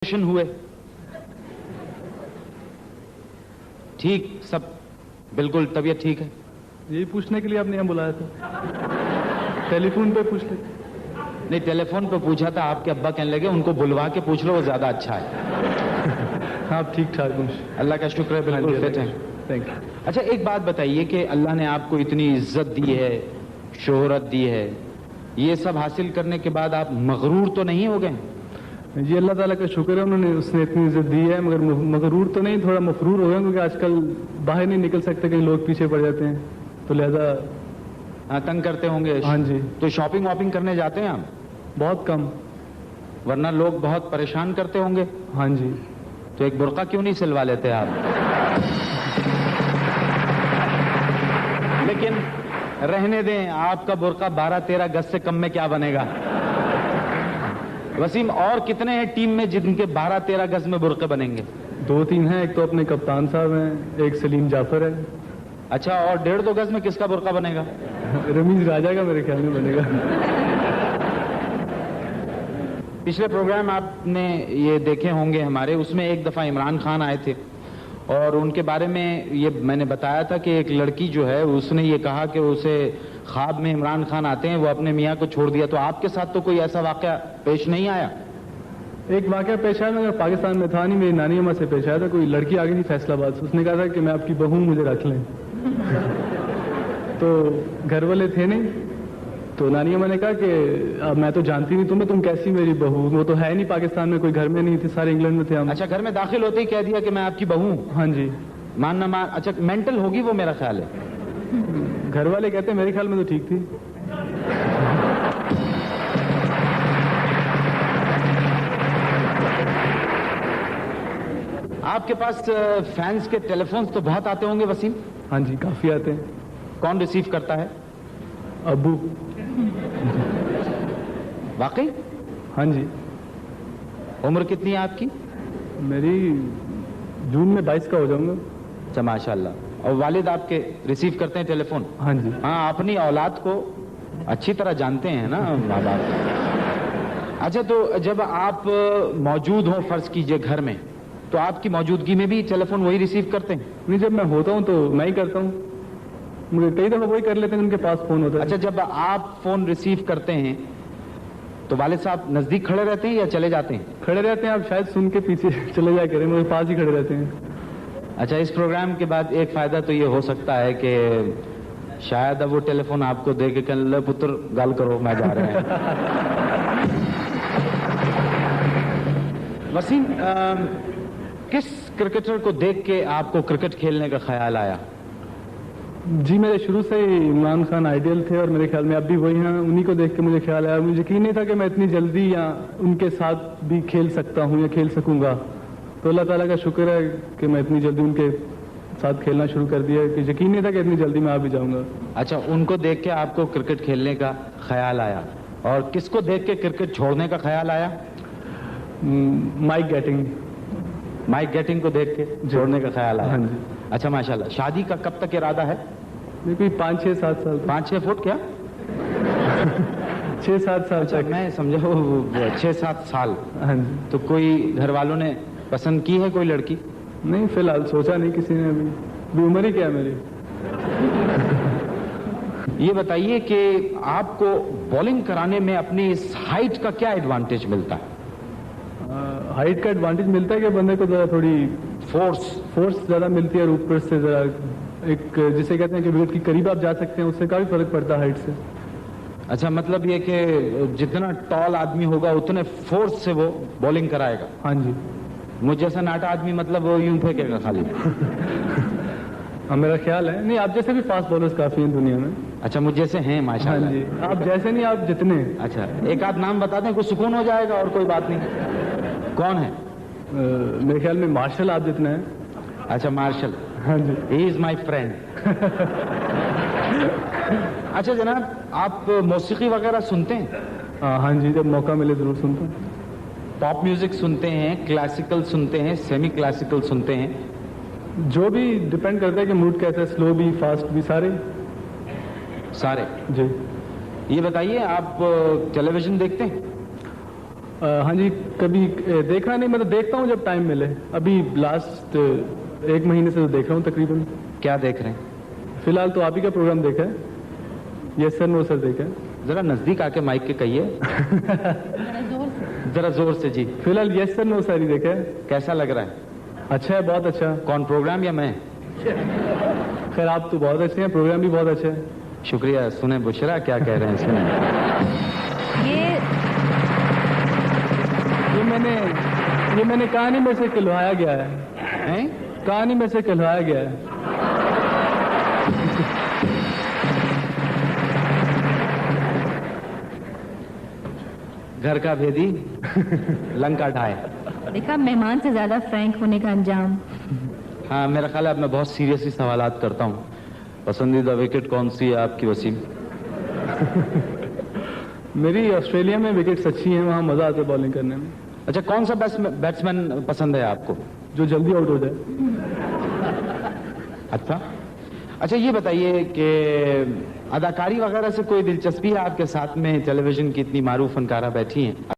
ہوئے ٹھیک سب بالکل طبیعت ٹھیک ہے؟ یہی پوچھنے کے لیے آپ نے یہاں بلایا تھا. ٹیلی فون پہ پوچھ لیتے. نہیں ٹیلی فون پہ پوچھا تھا, آپ کے ابا کہنے لگے ان کو بلوا کے پوچھ لو وہ زیادہ اچھا ہے. ہاں ٹھیک ٹھاک ہوں, اللہ کا شکر ہے بالکل فٹ ہیں. Thank you. اچھا ایک بات بتائیے کہ اللہ نے آپ کو اتنی عزت دی ہے, شہرت دی ہے, یہ سب حاصل کرنے کے بعد آپ مغرور تو نہیں ہو گئے؟ جی اللہ تعالیٰ کا شکر ہے, اس نے اتنی عزت دی ہے, مگر مغرور تو نہیں, تھوڑا مفرور ہو گیا کیونکہ آج کل باہر نہیں نکل سکتے, کہیں لوگ پیچھے پڑ جاتے ہیں تو لہذا تنگ کرتے ہوں گے. ہاں جی. تو شاپنگ واپنگ کرنے جاتے ہیں آپ؟ بہت کم. ورنہ لوگ بہت پریشان کرتے ہوں گے. ہاں جی. تو ایک برقع کیوں نہیں سلوا لیتے آپ؟ لیکن رہنے دیں, آپ کا برقع 12-13 گز سے کم میں کیا بنے گا؟ وسیم اور کتنے ہیں ٹیم میں جن کے 12-13 گز میں برقعے بنیں گے؟ 2-3 ہیں, ایک تو اپنے کپتان صاحب ہیں, ایک سلیم جعفر ہے. اچھا, اور 1.5-2 گز میں کس کا برقع بنے گا؟ رمیز راجہ کا میرے خیال میں بنے گا. پچھلے پروگرام آپ نے یہ دیکھے ہوں گے ہمارے, اس میں ایک دفعہ عمران خان آئے تھے اور ان کے بارے میں یہ میں نے بتایا تھا کہ ایک لڑکی جو ہے اس نے یہ کہا کہ اسے خواب میں عمران خان آتے ہیں, وہ اپنے میاں کو چھوڑ دیا. تو آپ کے ساتھ تو کوئی ایسا واقعہ پیش نہیں آیا؟ ایک واقعہ پیش آیا مگر پاکستان میں تھا نہیں, میری نانی اماں سے پیش آیا تھا. کوئی لڑکی آ گئی تھی فیصلہ آباد سے, اس نے کہا تھا کہ میں آپ کی بہو, مجھے رکھ لیں. تو گھر والے تھے نہیں, تو نانی اماں نے کہا کہ اب میں تو جانتی نہیں تمہیں, تم کیسی میری بہو, وہ تو ہے نہیں پاکستان میں, کوئی گھر میں نہیں تھی, سارے انگلینڈ میں تھے ہم. اچھا, گھر میں داخل ہوتے ہی کہہ دیا کہ میں آپ کی بہو ہوں؟ ہاں جی. ماننا مان. اچھا مینٹل ہوگی وہ, میرا خیال ہے. گھر والے کہتے ہیں, میرے خیال میں تو ٹھیک تھی. آپ کے پاس فینس کے ٹیلی فونز تو بہت آتے ہوں گے وسیم؟ ہاں جی کافی آتے ہیں. کون ریسیو کرتا ہے؟ ابو. واقعی؟ ہاں جی. عمر کتنی ہے آپ کی؟ میری جون میں 22 کا ہو جاؤں گا. اچھا ماشاء اللہ. اور والد آپ کے ریسیو کرتے ہیں ٹیلی فون؟ ہاں جی. ہاں, اپنی اولاد کو اچھی طرح جانتے ہیں نا ماں باپ. اچھا تو جب آپ موجود ہوں فرض کیجئے گھر میں, تو آپ کی موجودگی میں بھی ٹیلی فون وہی ریسیو کرتے ہیں؟ نہیں, جب میں ہوتا ہوں تو میں ہی کرتا ہوں, مجھے کئی دفعہ وہی کر لیتے ہیں, ان کے پاس فون ہوتا ہے. اچھا, جب آپ فون ریسیو کرتے ہیں تو والد صاحب نزدیک کھڑے رہتے ہیں یا چلے جاتے ہیں؟ کھڑے رہتے ہیں. آپ شاید سن کے پیچھے چلے جا کریں, میرے پاس ہی کھڑے رہتے ہیں. اچھا, اس پروگرام کے بعد ایک فائدہ تو یہ ہو سکتا ہے کہ شاید اب وہ ٹیلی فون آپ کو دے کے کہنے لے پتر گل کرو, میں جا رہے ہیں. وسیم, کس کرکٹر کو دیکھ کے آپ کو کرکٹ کھیلنے کا خیال آیا؟ جی میرے شروع سے ہی عمران خان آئیڈیل تھے, اور میرے خیال میں اب بھی وہی ہیں. انہی کو دیکھ کے مجھے خیال آیا. مجھے یقین نہیں تھا کہ میں اتنی جلدی یا ان کے ساتھ بھی کھیل سکتا ہوں یا کھیل سکوں گا. تو اللہ تعالیٰ کا شکر ہے کہ میں اتنی جلدی ان کے ساتھ کھیلنا شروع کر دیا, کہ یقین نہیں تھا کہ اتنی جلدی میں آ بھی جاؤں گا. اچھا, ان کو دیکھ کے آپ کو کرکٹ کھیلنے کا خیال آیا, اور کس کو دیکھ کے کرکٹ چھوڑنے کا خیال آیا؟ Mic getting. مائک گیٹنگ کو دیکھ کے چھوڑنے کا خیال آیا. ہاں جی. اچھا ماشاء اللہ. شادی کا کب تک ارادہ ہے؟ کوئی 5-6-7 سال. 5-6 فٹ کیا؟ 6-7 سال. اچھا, میں سمجھا 6-7 سال. ہاں جی. تو کوئی گھر والوں نے پسند کی ہے کوئی لڑکی؟ نہیں, فی الحال سوچا نہیں کسی نے ابھی عمر ہی کیا ہے میری. یہ بتائیے کہ آپ کو بولنگ کرانے میں اپنی اس ہائٹ کا کیا ایڈوانٹیج ملتا ہے؟ ہائٹ کا ایڈوانٹیج ملتا ہے کہ بندے کو ذرا تھوڑی فورس زیادہ ملتی ہے, اور اوپر سے ذرا ایک جسے کہتے ہیں کہ وکٹ کے قریب آپ جا سکتے ہیں, اس سے کافی فرق پڑتا ہے ہائٹ سے. اچھا, مطلب یہ کہ جتنا ٹال آدمی ہوگا اتنے فورس سے وہ بولنگ کرائے گا. ہاں جی. مجھ جیسا ناٹا آدمی مطلب وہ یوں پھینکے گا خالی. ہاں میرا خیال ہے. نہیں, آپ جیسے بھی فاسٹ بالرز کافی ہیں دنیا میں. اچھا, مجھ جیسے ہیں ماشاء اللہ. ہاں جی, آپ جیسے نہیں, آپ جتنے. اچھا, ایک آدھ نام بتا دیں, کوئی سکون ہو جائے گا. اور کوئی بات نہیں. کون ہے؟ میرے خیال میں مارشل آپ جتنا ہے. اچھا, مارشل. ہاں جی. ہی از مائی فرینڈ. اچھا جناب, آپ موسیقی وغیرہ سنتے ہیں؟ ہاں جی, جب موقع ملے ضرور سنتا ہوں. پاپ میوزک سنتے ہیں, کلاسیکل سنتے ہیں, سیمی کلاسیکل سنتے ہیں؟ جو بھی ڈپینڈ کرتا ہے کہ موڈ کیسا ہے, سلو بھی فاسٹ بھی, سارے. جی. یہ بتائیے, آپ ٹیلی ویژن دیکھتے ہیں؟ ہاں جی کبھی دیکھا نہیں, مطلب دیکھتا ہوں جب ٹائم ملے. ابھی لاسٹ 1 مہینے سے دیکھ رہا ہوں تقریباً. کیا دیکھ رہے ہیں؟ فی الحال تو آپ ہی کا پروگرام دیکھا ہے, یس سر نو سر دیکھا ہے. ذرا نزدیک آ کے مائک کے کہیے. ذرا زور سے جی. فی الحال یس سر نو سر ہی دیکھا ہے. کیسا لگ رہا ہے؟ اچھا ہے, بہت اچھا. کون, پروگرام یا میں؟ خیر آپ تو بہت اچھے ہیں, پروگرام بھی بہت اچھا ہے. شکریہ. سنیں بشرا کیا کہہ رہے ہیں, سنیں. یہ میں نے کہانی میں سے کہلوایا گیا ہے. کہانی میں سے کہلوایا گیا ہے. گھر کا بھیدی لنکا ڈھائے. دیکھا, مہمان سے زیادہ فرینک ہونے کا انجام. ہاں میرا خیال ہے اب میں بہت سیریسلی سوالات کرتا ہوں. پسندیدہ وکٹ کون سی ہے آپ کی وسیم؟ میری آسٹریلیا میں وکٹس اچھی ہیں, وہاں مزہ آتا ہے بالنگ کرنے میں. اچھا, کون سا بیٹسمین پسند ہے آپ کو؟ جو جلدی آؤٹ ہو جائے. اچھا یہ بتائیے کہ اداکاری وغیرہ سے کوئی دلچسپی ہے آپ کے ساتھ میں؟ ٹیلی ویژن کی اتنی معروف فنکارہ بیٹھی ہیں.